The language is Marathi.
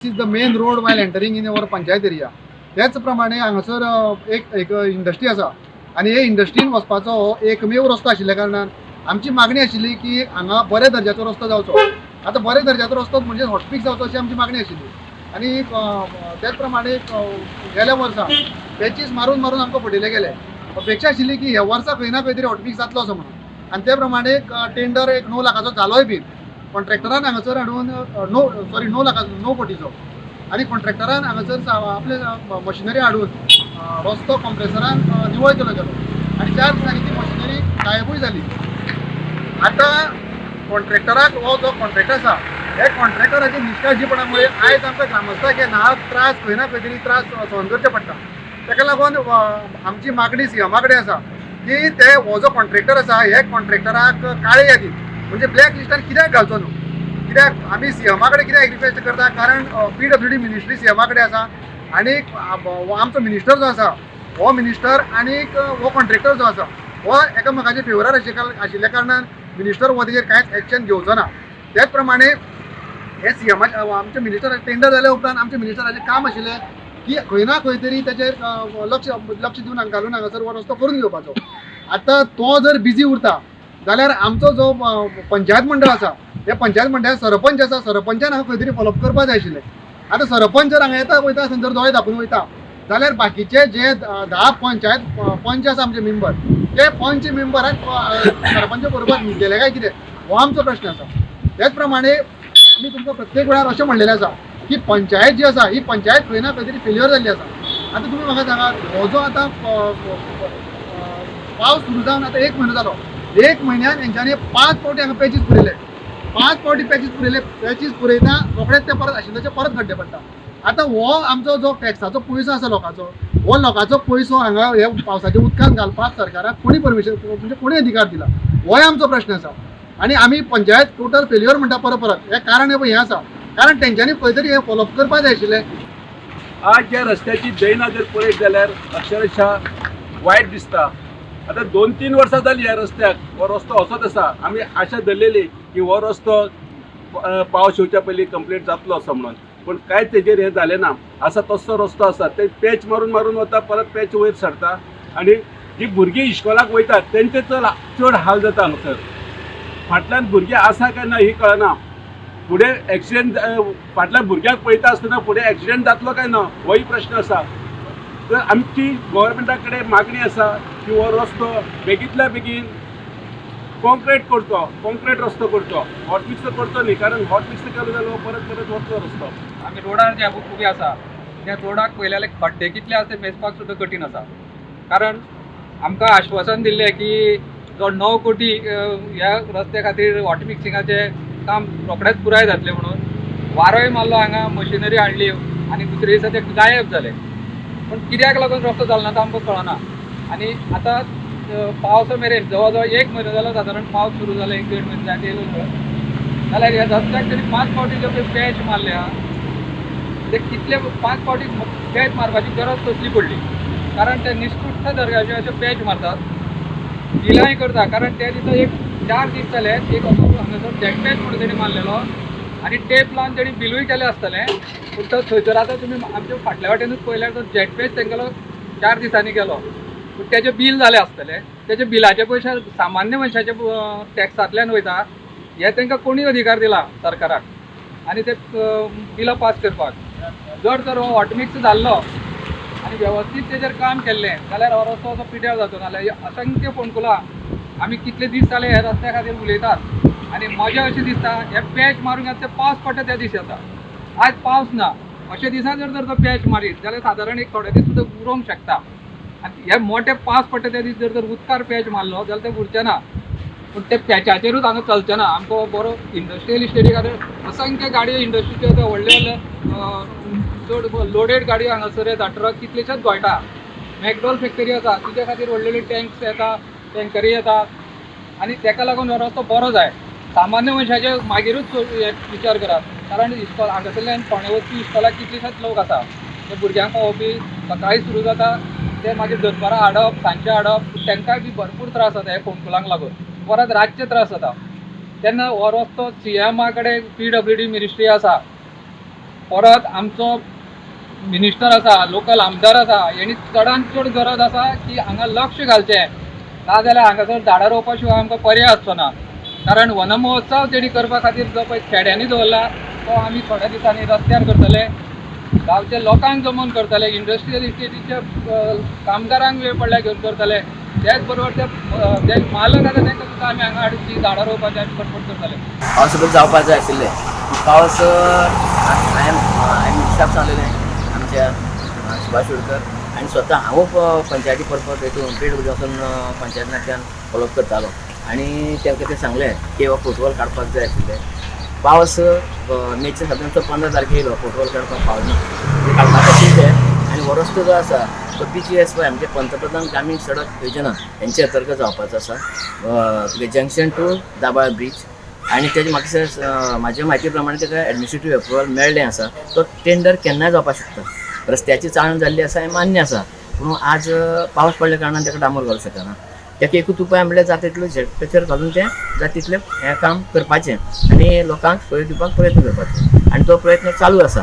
is the main road while entering in our panchayat area. त्याच प्रमाणे हांगासर एक इंडस्ट्री आसा आनी हे इंडस्ट्रीन वचपाचो हो एकमेव रस्तो आशिल्ल्या कारणान आमची मागणी आशिल्ली की हांगा बऱ्या दर्जाचो रस्तो जावचो. आतां बऱ्या दर्जाचो रस्तो म्हणजे हॉटपीक जावचो अशी आमची मागणी आशिल्ली. आनी त्याच प्रमाणे गेल्या वर्सा पॅचीस मारून मारून आमकां फटयले गेले. अपेक्षा आशिल्ली की ह्या वर्सा खंय ना खंय तरी हॉटपीक जातलो असो म्हणून. आनी त्या प्रमाणे टेंडर एक 9 लाखाचो जालोय बी. कॉन्ट्रॅक्टरान हांगासर हाडून 9 लाखाचो 9 कोटीचो आनी कॉन्ट्रॅक्टरान हांगासर आपले मशिनरी हाडून रस्तो कॉम्प्रेसरान निवळ केलो आनी 4 दिसांनी ती मशिनरी गायबूय जाली. आतां कॉन्ट्रॅक्टराक हो जो कॉन्ट्रॅक्टर आसा हे कॉन्ट्रॅक्टराची निश्काळजीपणामुळे आयज आमकां ग्रामस्थांक हे नाहक त्रास खंय ना खंय तरी त्रास सहन करचे पडटा. ताका लागून आमची मागणी सीएमा कडेन आसा की ते हो जो कॉन्ट्रॅक्टर आसा हे कॉन्ट्रॅक्टराक काळे यादीत म्हणजे ब्लॅक लिस्टान कित्याक घालचो न्हू. कित्याक आमी सीएमा कडेन कित्याक रिक्वेस्ट करता कारण PWD मिनिस्ट्री सीएमा कडेन आसा आनी आमचो मिनिस्टर जो आसा हो मिनिस्टर आनीक हो कॉन्ट्रॅक्टर जो आसा हो एकामेकाचे फेवरार आशिल्ल्या कारणान मिनिस्टर हो तेजेर कांयच एक्शन घेवचो ना. त्याच प्रमाणे हे सीएमा आमचे मिनिस्टर टेंडर जाल्या उपरांत आमचे मिनिस्टराचें काम आशिल्लें की खंय ना खंय तरी तेजेर लक्ष दिवन घालून हांगासर हो रस्तो करून घेवपाचो. आतां तो जर बिजी उरता जाल्यार आमचो जो पंचायत मंडळ आसा हे पंचायत मंडळात सरपंच आसा सरपंचान हांगा खंय तरी फॉलोअप करपाक जाय आशिल्लें. आतां सरपंच जर हांगा येता वयता आसतना जर दोळे धांपून वयता जाल्यार बाकीचे जे 10 पंच आसा आमचे मेंबर ते पंच मेंबराक सरपंच बरोबर न्हिदलेले काय कितें हो आमचो प्रश्न आसा. त्याच प्रमाणे आमी तुमकां प्रत्येक वेळार अशें म्हणलेलें आसा की पंचायत जी आसा ही पंचायत खंय ना खंय तरी फेल्युअर जाल्ली आसा. आतां तुमी म्हाका सांगात हो जो आतां पावस सुरू जावन आतां 1 म्हयनो जालो. 1 म्हयन्यान हेंच्यांनी 5 फावटी हांगा पॅचीस पुरयले. 5 फावटी पॅचीस पुरयता रोखडेच ते परत आशिल्ले परत खड्डे पडटा. आतां हो आमचो जो टॅक्साचो पयसो आसा लोकांचो हो लोकांचो पयसो हांगा हे पावसाच्या उदकांत घालपाक सरकाराक कोणी परमिशन म्हणजे कोणी अधिकार दिला होय आमचो प्रश्न आसा. आनी आमी पंचायत टोटल फेल्युअर म्हणटा परत हे कारण हें आसा कारण तेंच्यांनी खंय तरी हें फॉलोअप करपाक जाय आशिल्लें. आज ज्या रस्त्याची दैना जर पळयत जाल्यार अक्षरशः वायट दिसता. आता 2-3 वर्सां जाली ह्या रस्त्याक हो रस्तो असोच आसा. आमी आशा धरलेली की हो रस्तो पावस येवच्या पयलीं कंप्लीट जातलो असो म्हणून पूण कांयच तेजेर हें जालें ना. आसा तसो रस्तो आसा ते पॅच मारून मारून वता परत पॅच वयर सरता आनी जी भुरगीं इश्कोलाक वयतात तेंचे चड हाल जाता हांगासर. फाटल्यान भुरगीं आसा काय ना ही कळना. फुडें एक्सिडेंट फाटल्या भुरग्याक पळयता आसतना फुडें एक्सिडेंट जातलो काय ना होय प्रश्न आसा. तर आमची गव्हर्मेंटा कडेन मागणी आसा की हो रस्तो बेगींतल्या बेगीन कॉन्क्रीट रस्तो करचो. हॉट मिक्स करचो न्ही कारण हॉट मिक्स केलो जाल्यार परत परत वचलो रस्तो. आमी रोडार जे उबे आसा त्या रोडाक पळयल्यार खड्डे कितले आसा ते मेजपाक सुद्दां कठीण आसा. कारण आमकां आश्वासन दिल्लें की जो 9 कोटी ह्या रस्त्या खातीर हॉट मिक्सिंगाचें काम रोखडेंच पुराय जातलें म्हणून वारोय मारलो हांगा मशिनरी हाडली आनी दुसरे दिसा ते गायब जाले. पूण कित्याक लागून रस्तो जालो ना तो आमकां कळना. आनी आतां पावसा मेरेन जवळ जवळ 1 म्हयनो जालो सादारण पावस सुरू जालो 1-1.5 म्हयनो जायत जाल्यार ह्या रस्त्याक तरी 5 फावटी जो पॅच मारल्या ते कितले 5 फावटी पॅच मारपाची गरज कसली पडली कारण ते निश्कृश्ट दर्जाचे अशे पॅच मारतात बिलाय करता. कारण त्या दिसा 4 दीस जाले एक हांगासर जॅक पॅच म्हणून तेणी मारलेलो आनी टेप लावन तेणी बिलूय केलें आसतलें पूण तो थंयसर आतां तुमी आमच्या फाटल्या वाटेनूच पळयल्यार तो जॅक पॅच तेंगेलो 4 दिसांनी केलो पूण तेजें बील जालें आसतलें. तेजे बिलाचे पयशे सामान्य मनशाचे टॅक्सांतल्यान वयता हे तांकां कोणी अधिकार दिला सरकाराक आनी ते बिलां पास करपाक. जर तर हो हॉट मिक्स जाल्लो आनी वेवस्थीत तेजेर काम केल्लें जाल्यार हो रस्तो असो पिड्यार जातो. नाल्यार असंख्य फोणकुलां आमी कितले दीस जाले ह्या रस्त्या खातीर उलयतात आनी मजा अशी दिसता हे पॅच मारूंक येता ते पावस पडटा त्या दीस येता. आज पावस ना अशे दिसा जर तो पॅच मारीत जाल्यार सादारण एक थोडे दीस सुद्दां उरोंक शकता. आनी हे मोठे पावस पडटा त्या दीस जर उदकार पॅच मारलो जाल्यार ते उरचे ना. पूण ते पॅचाचेरूच हांगा चलचें ना. आमकां बरो इंडस्ट्रियल इस्टेटी खातीर असंख्य गाडयो इंडस्ट्रीच्यो व्हडले चड लोडेड गाडयो हांगासर येता. ट्रक कितलेशेच गोंयटा. मॅकडॉल फॅक्टरी आसा तिच्या खातीर व्हडले टँक्स येता टँकरी येतात आनी ताका लागून हो रस्तो बरो जाय. सामान्य मनशाचे मागीरूच विचार करात कारण इस्कॉल हांगासरल्यान फोंड्या वचपी इस्कॉलाक कितलेशेच लोक आसा ते भुरग्यांक पावोवपी सकाळीं सुरू जाता ते मागीर दनपारां हाडप सांजचे हाडप तांकांय बी भरपूर त्रास जाता हे फोणकुलांक लागून परत रातचे त्रास जाता. तेन्ना हो रस्तो CMA कडेन PWD मिनिस्ट्री आसा परत आमचो मिनिस्टर आसा, लोकल आमदार आसा, हेणी चडांत चड गरज आसा की हांगा लक्ष घालचें, नाजाल्यार हांगासर झाडां रोवपा शिवाय आमकां पर्याय आसचो ना. कारण वन महोत्सव तेणी करपा खातीर जो पळय खेड्यांनी दवरला तो आमी थोड्या दिसांनी रस्त्यार करतले, गांवच्या लोकांक जमोवन करतले, इंडस्ट्रियल इस्टेटीच्या कामगारांक वेळ पडल्यार घेवन करतले, त्याच बरोबर ते मालक आसा तांकां सुद्दां आमी हांगा हाडून ती झाडां रोवपाची आमी पटपट करतले. पावस सुद्दां जावपाक जाय आशिल्ले. पावस हांवें हिसाब सांगलेलें आमच्या सुभाष उडकर आनी स्वता हांव पंचायती परपत हेतून पेड वचून पंचायतींतल्यान फॉलोअप करतालो आनी तांकां तें सांगलें की हो फोटोवॉल काडपाक जाय आशिल्ले. पावस मेच्या सादारणतः 15 तारखेक येयलो, फोटोवॉल काडपाक पावना, ते काडपाक आशिल्ले. आनी हो रस्तो जो आसा तो PGSY म्हणजे पंतप्रधान ग्रामीण सडक योजना हेंचे अंतर्गत जावपाचो आसा, जंक्शन टू दाबाळ ब्रीज. आनी तेजे म्हाज्या म्हायती प्रमाणे ताका एडमिनिस्ट्रेटीव एप्रुवल मेळ्ळें आसा. तो टेंडर केन्नाय जावपाक शकता. रस्त्याची चाळण जाल्ली आसा हें मान्य आसा, पूण आज पावस पडल्या कारणान ताका डांबर घालूंक शकना. ताका एकूच उपाय म्हणल्यार जाता तितलो झेडपेचेर घालून तें जाता तितलें हें काम करपाचें आनी लोकांक सोय दिवपाक प्रयत्न करपाचो आनी तो प्रयत्न चालू आसा.